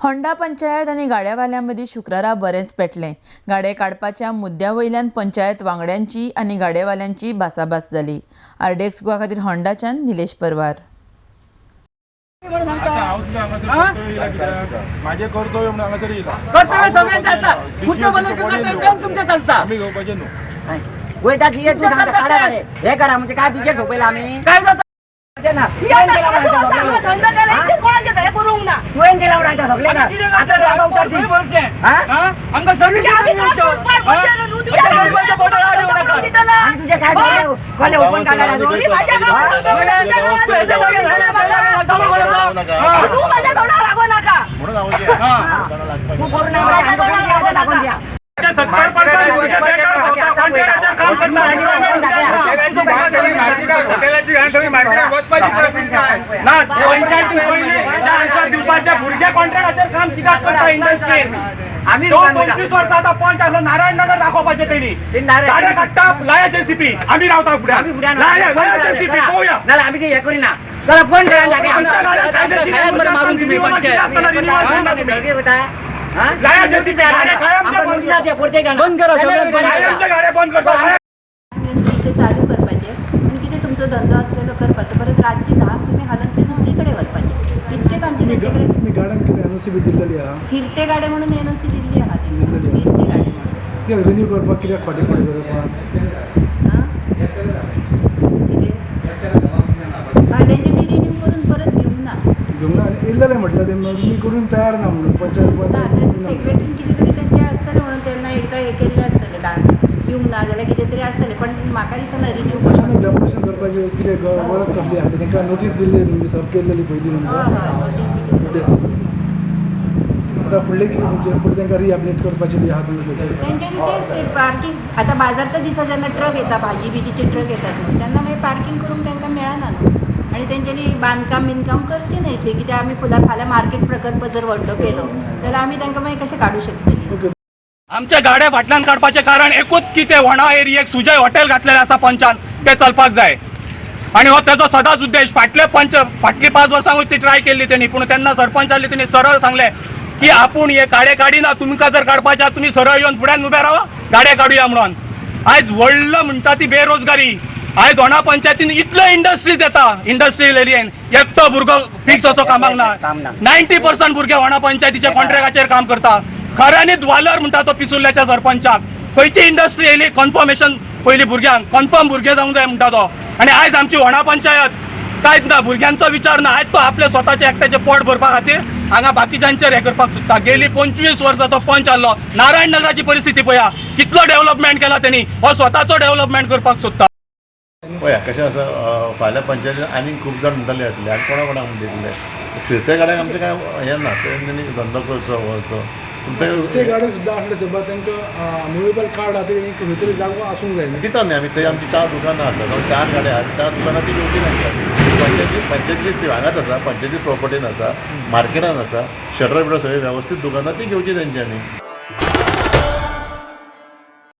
Honda panchayat आणि गाड्यावाल्यांमदी शुक्रारा बरेच पेटले। गाडे काडपाच्या मुद्द्यावयल्यान पंचायत वांगड्यांची आणि गाडेवाल्यांची भासाभास जाली। आरडीएक्स गोवा खातीर होंडाच्यान निलेश परवार। माझे कर्तव्य म्हणून हांगा तरी येयला कर्तव्य सगळे चालता पुढचं बोलू की कर्तव्य तुमचं चालता आम्ही घेवपाचे न्हू वयता की तू सांगता काढा रे हे करा म्हणजे काय तुझे झोपेला आम्ही काय जाता ना कोणाचे काय करू ना कोण केला उडायचा सगळे ना आता जागा उतारती हां अंग सर्विस तुझे काय कॉले ओपन काढायला तू माझ्या तोंडावर लागू नका म्हणून आवाज तू करू नका लागून द्या 70% मुलगे बेकार होता कॉन्ट्रॅक्टरचं काम करता हॉटेलाची घाण मार्केट वचपाची परिस्थिती आहे ना पंचायती पहिले दिवसाच्या भुरग्या कॉन्ट्रॅक्टरचं काम कित्याक करता इंडस्ट्रीन आम्ही 25 वर्ष आता पंच आलो नारायणनगर दाखवपाचे त्यांनी गाड्या काढता लाया जेसीपी आम्ही रावता पुढे लाया जेसीपी पोया ना आम्ही हे करीना चला फोन करायला लागे आमच्या गाड्या कायदेशीर मारून तुम्ही तुम्ही बेटा लाया जेसीपी गाड्या कायमच्या बंद करा सगळं कायमच्या गाड्या बंद करता इथे चालू करपाचे आणि कितें तुमचो धंदो आसलेलो करपाचो परत रातची 10 तुम्ही हालून ते दुसरीकडे वचपाचे इतकेच आमचे तेंचेकडे गाड्यांक कितें एनओसी बी दिल्लेली आहा फिरते गाडे म्हणून एनओसी दिल्ली आहा तेंकां फिरते गाडे म्हणून कित्याक रिन्यू करपाक कित्याक फाटीं करपाक हां तेंचे ती रिन्यू करून परत घेवंक ना घेवंक ना आनी येयल्लें म्हटलं ते रिन्यू करून तयार ना म्हणून पंचायत सेक्रेटरीन कितें तरी तेंचे आसतलें म्हणून तेन्ना एकदां हे केल्लें आसतलें येवंक ना जाल्यार कितें तरी आसतलें पण म्हाका दिसना रिन्यू करपाक डेमोलेशन करपाचें कितें वरत कसली आहा तेंकां नोटीस दिल्ली तुमी सब केल्लेली पयलीं नोटीस आतां फुडलें कितें तुमचें फुडें तेंकां रिहॅबिलिट करपाचें बी आहा तुमचें तेंच्यांनी तेच ते पार्किंग आतां बाजारचा दिसा जेन्ना ट्रक येता भाजी बिजीचे ट्रक येतात न्हू तेन्ना मागीर पार्किंग करूंक तेंकां मेळना न्हू आनी तेंच्यांनी बांदकाम बिंदकाम करचें न्हय थंय कित्याक आमी फाल्यां मार्केट प्रकल्प जर व्हडलो केलो जाल्यार आमी तेंकां मागीर कशें काडूं शकतलीं आमच्या गाड्या फाटल्यान काडपाचें कारण एकूच की ते व्हणा एरियेक सुजय हॉटेल घातलेलें आसा पंचान ते चलपाक जाय आनी हो तेजो सदांच उद्देश फाटली 5 वर्सांकूच ती ट्राय केल्ली तेणी पूण तेन्ना सरपंच आसली तेणी सरळ सांगलें की आपूण हे गाडे काडिना तुमकां जर काडपाचें तुमी सरळ येवन फुड्यान उबे रावा गाडे काडुया म्हणून आयज व्हडलो म्हणटा ती बेरोजगारी आयज होंडा पंचायतीन इतल्यो इंडस्ट्रीज येता इंडस्ट्रियल एरियेन एकटो भुरगो फिक्स असो कामाक ना 90% भुरगे होंडा पंचायतीच्या कॉन्ट्रॅक्टाचेर काम करता खऱ्यांनीच वालर म्हणटा तो पिसुल्ल्याच्या सरपंचाक खंयची इंडस्ट्री येयली कन्फर्मेशन पयलीं भुरग्यांक कन्फर्म भुरगे जावंक जाय म्हणटा तो आनी आयज आमची होंडा पंचायत कांयच ना भुरग्यांचो विचार ना आयज तो आपले स्वताचे एकट्याचे पोट भरपा खातीर हांगा बाकीच्यांचेर हे करपाक सोदता गेली 25 वर्सां तो पंच आसलो नारायणनगराची परिस्थिती पळया कितलो डेव्हलपमेंट केला तेणी हो स्वताचो डेव्हलपमेंट करपाक सोदता पळया कशें आसा फाल्यां पंचायतीन आनी खूब जाण म्हणटाले येतले आनी कोणाक म्हणून दितले फिरते गाड्यांक आमचें कांय हें ना तेणी धंदो करचो वचो ते गाडी सुद्दां आसले सर तांकां मुवेबल कार्ड आहा ते खंय जागो आसूंक जाय दिता न्ही आमी थंय आमची 4 दुकानां आसा जावं 4 गाड्या आहा 4 दुकानां ती घेवची नासता पंचायतीन हांगाच आसा पंचायती प्रॉपर्टीन आसा मार्केटान आसा शटर बिटर सगळी वेवस्थीत दुकानां ती घेवची तेंच्यांनी